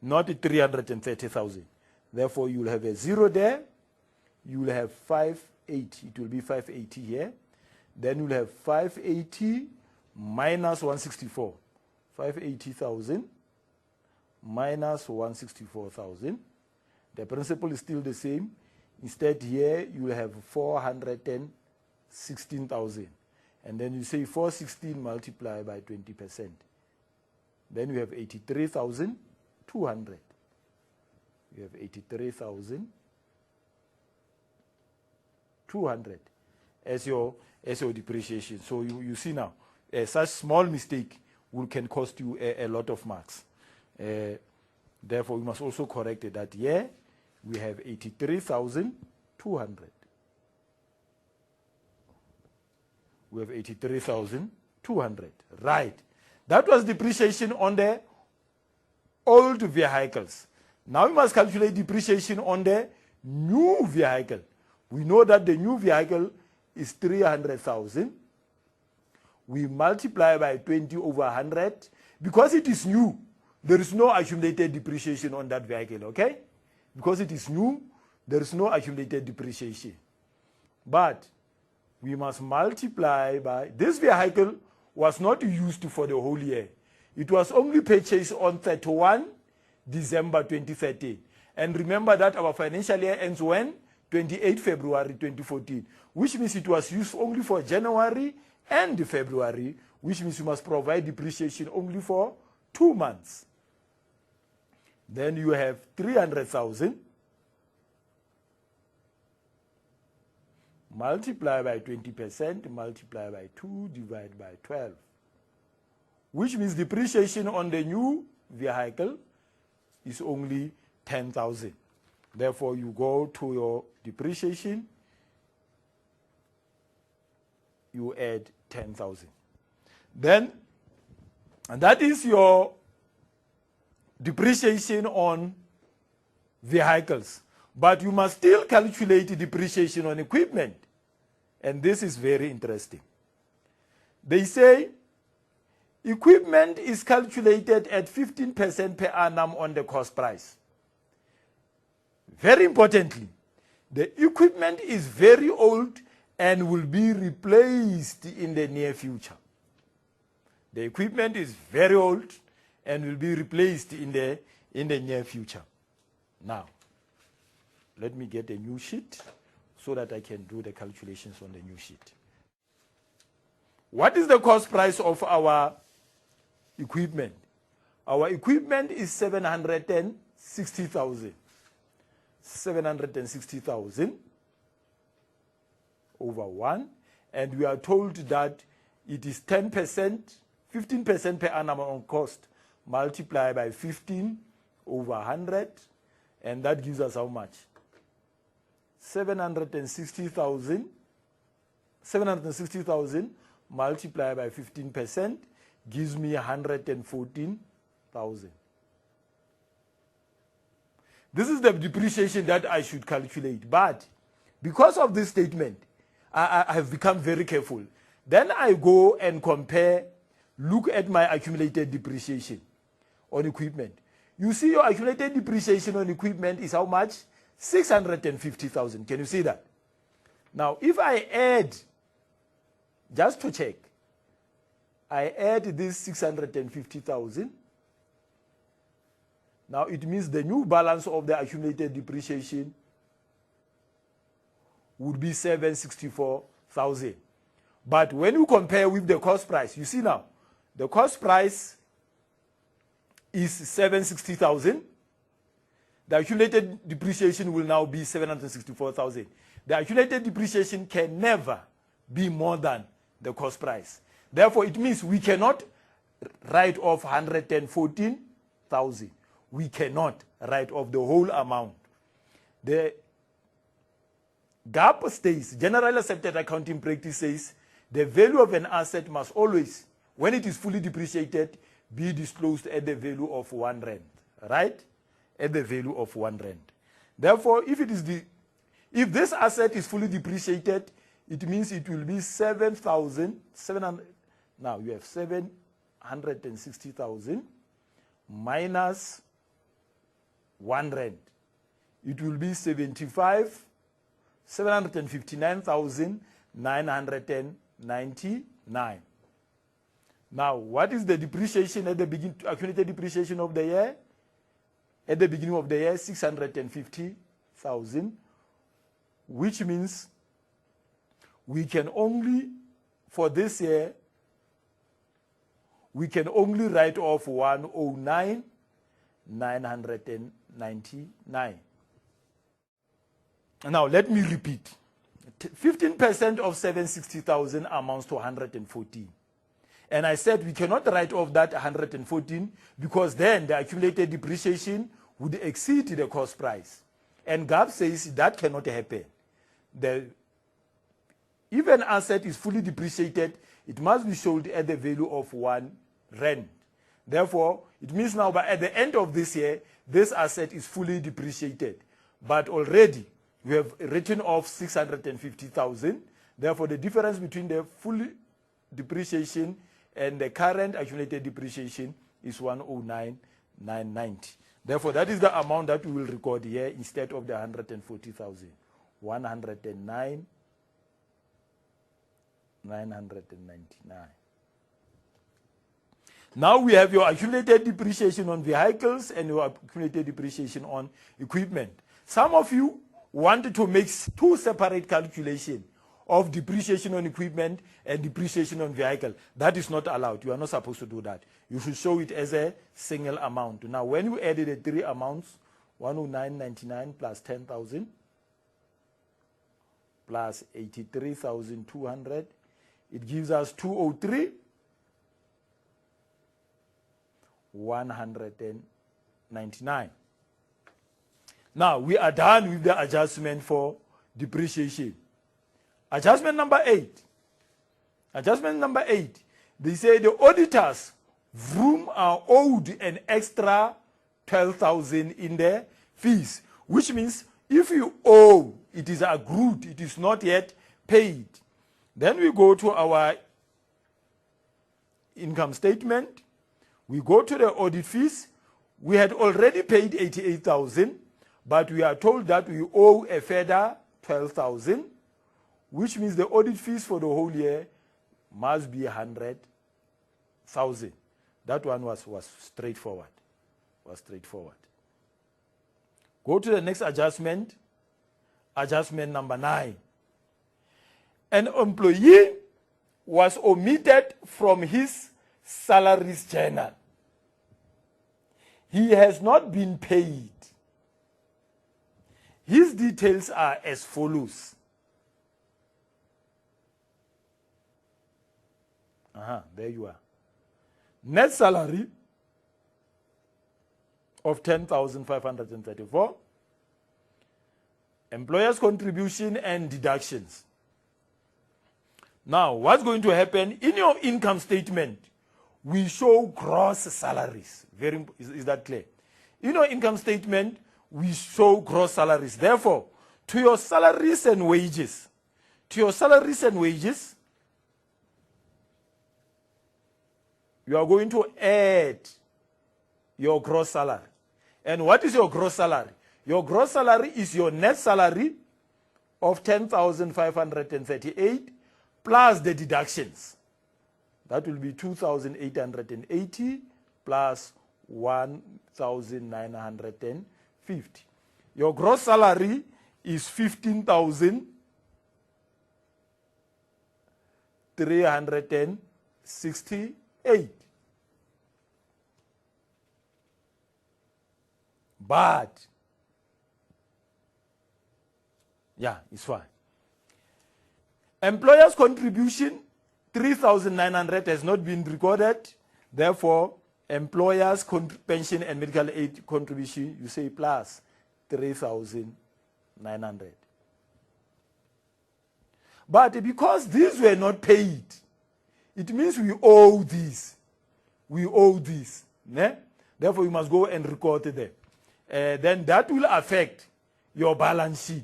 not 330,000. Therefore, you will have a 0 there. You will have 580. It will be 580 here. Then you will have 580 minus 164. 580,000 minus 164,000. The principal is still the same. Instead here, you will have 416,000. And then you say 416 multiplied by 20%. Then you have 83,200. You have 83,200 as your depreciation. So you see now, such small mistake can cost you a lot of marks. Therefore, we must also correct it that here we have 83,200. We have 83,200. Right. That was depreciation on the old vehicles. Now we must calculate depreciation on the new vehicle. We know that the new vehicle is 300,000. We multiply by 20 over 100. Because it is new, there is no accumulated depreciation on that vehicle, okay? Because it is new, there is no accumulated depreciation. But we must multiply by, this vehicle was not used for the whole year. It was only purchased on 31 December 2013. And remember that our financial year ends when? 28 February 2014, which means it was used only for January and February, which means you must provide depreciation only for 2 months. Then you have 300,000 multiply by 20%, multiply by 2, divide by 12. Which means depreciation on the new vehicle is only 10,000. Therefore, you go to your depreciation, you add 10,000. Then, and that is your depreciation on vehicles. But you must still calculate depreciation on equipment. And this is very interesting. They say equipment is calculated at 15% per annum on the cost price. Very importantly, the equipment is very old and will be replaced in the near future. The equipment is very old and will be replaced in the near future. Now, let me get a new sheet so that I can do the calculations on the new sheet. What is the cost price of our equipment? Our equipment is 760,000. 760,000 over 1. And we are told that it is 10%, 15% per annum on cost, multiplied by 15 over 100. And that gives us how much? 760,000 multiplied by 15% gives me 114,000. This is the depreciation that I should calculate. But because of this statement, I have become very careful. Then I go and compare, look at my accumulated depreciation on equipment. You see your accumulated depreciation on equipment is how much? 650,000. Can you see that? Now, if I add, just to check, I add this 650,000. Now, it means the new balance of the accumulated depreciation would be 764,000. But when you compare with the cost price, you see now, the cost price is 760,000. The accumulated depreciation will now be 764,000. The accumulated depreciation can never be more than the cost price. Therefore, it means we cannot write off 114,000. We cannot write off the whole amount. The GAAP says, General Accepted Accounting Practice says, the value of an asset must always, when it is fully depreciated, be disclosed at the value of 1 rand. Right? At the value of 1 rand. Therefore, if this asset is fully depreciated, it means it will be 7,700. Now you have 760,000 minus 1 rand. It will be 759,999. Now, what is the depreciation at the beginning, accumulated depreciation of the year? At the beginning of the year, 650,000, which means we can only, for this year, we can only write off 109,999. Now, let me repeat. 15% of 760,000 amounts to 114. And I said we cannot write off that 114 because then the accumulated depreciation would exceed the cost price. And GAAP says that cannot happen. If an asset is fully depreciated, it must be sold at the value of 1 rand. Therefore, it means now by at the end of this year, this asset is fully depreciated. But already, we have written off 650,000. Therefore, the difference between the full depreciation and the current accumulated depreciation is 109,990. Therefore, that is the amount that we will record here instead of the 140,000. 109,999. Now we have your accumulated depreciation on vehicles and your accumulated depreciation on equipment. Some of you wanted to make 2 separate calculations of depreciation on equipment and depreciation on vehicle. That is not allowed. You are not supposed to do that. You should show it as a single amount. Now, when you added the 3 amounts, 109.99 plus 10,000 plus 83,200, it gives us 203,199. Now, we are done with the adjustment for depreciation. Adjustment number 8. Adjustment number 8. They say the auditors are owed an extra 12,000 in their fees, which means if you owe, it is accrued, it is not yet paid. Then we go to our income statement. We go to the audit fees. We had already paid 88,000, but we are told that we owe a further 12,000. Which means the audit fees for the whole year must be 100,000. That one was straightforward. Go to the next adjustment. Adjustment number 9. An employee was omitted from his salaries journal. He has not been paid. His details are as follows. There you are. Net salary of 10,534. Employer's contribution and deductions. Now, what's going to happen? In your income statement, we show gross salaries. Is that clear? In your income statement, we show gross salaries. Therefore, to your salaries and wages, you are going to add your gross salary. And what is your gross salary? Your gross salary is your net salary of 10,538 plus the deductions. That will be 2,880 plus 1,950. Your gross salary is 15,368. But, yeah, it's fine. Employer's contribution, 3,900 has not been recorded. Therefore, employer's pension and medical aid contribution, you say plus 3,900. But because these were not paid, it means we owe this. Ne? Therefore, you must go and record them. Then that will affect your balance sheet.